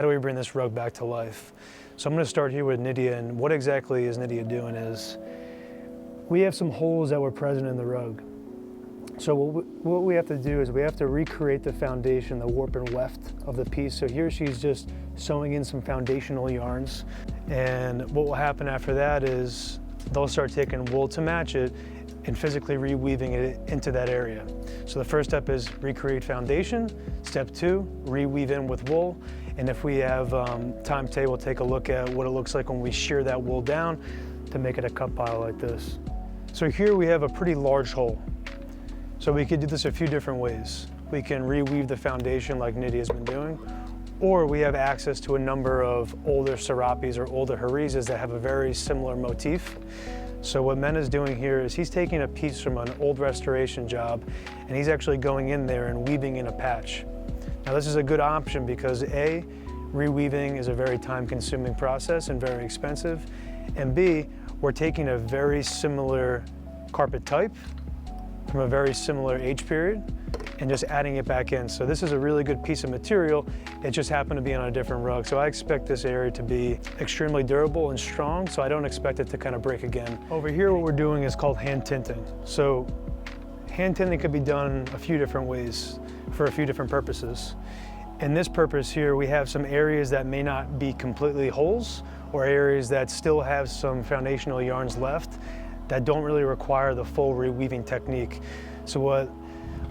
How do we bring this rug back to life? So I'm going to start here with Nydia, and what exactly is Nydia doing is we have some holes that were present in the rug. So what we have to do is we have to recreate the foundation, the warp and weft of the piece. So here she's just sewing in some foundational yarns, and what will happen after that is they'll start taking wool to match it and physically reweaving it into that area. So the first step is recreate foundation. Step 2, reweave in with wool. And if we have time today, we'll take a look at what it looks like when we shear that wool down to make it a cut pile like this. So here we have a pretty large hole. So we could do this a few different ways. We can reweave the foundation like Nydia's been doing, or we have access to a number of older serapes or older harizas that have a very similar motif. So what Mena's doing here is he's taking a piece from an old restoration job and he's actually going in there and weaving in a patch. Now this is a good option because A, reweaving is a very time-consuming process and very expensive, and B, we're taking a very similar carpet type from a very similar age period and just adding it back in. So this is a really good piece of material. It just happened to be on a different rug. So I expect this area to be extremely durable and strong, so I don't expect it to kind of break again. Over here, what we're doing is called hand tinting. So hand tinting could be done a few different ways for a few different purposes. In this purpose here, we have some areas that may not be completely holes or areas that still have some foundational yarns left that don't really require the full reweaving technique. So what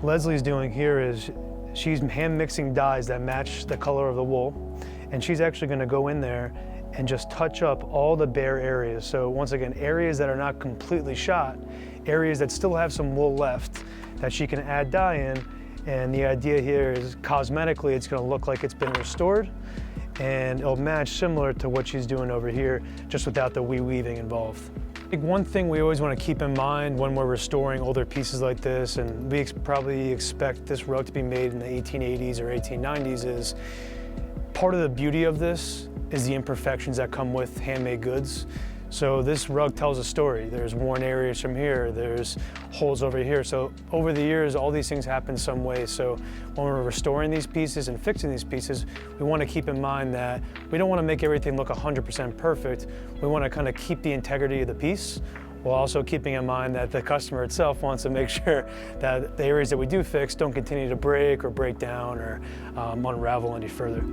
Leslie's doing here is she's hand mixing dyes that match the color of the wool, and she's actually going to go in there and just touch up all the bare areas. So once again, areas that are not completely shot, areas that still have some wool left that she can add dye in, and the idea here is cosmetically it's going to look like it's been restored and it'll match similar to what she's doing over here, just without the reweaving involved. I think one thing we always want to keep in mind when we're restoring older pieces like this, and we probably expect this rug to be made in the 1880s or 1890s, is part of the beauty of this is the imperfections that come with handmade goods. So this rug tells a story. There's worn areas from here, there's holes over here. So over the years, all these things happen some way. So when we're restoring these pieces and fixing these pieces, we want to keep in mind that we don't want to make everything look 100% perfect. We want to kind of keep the integrity of the piece, while also keeping in mind that the customer itself wants to make sure that the areas that we do fix don't continue to break or break down or unravel any further.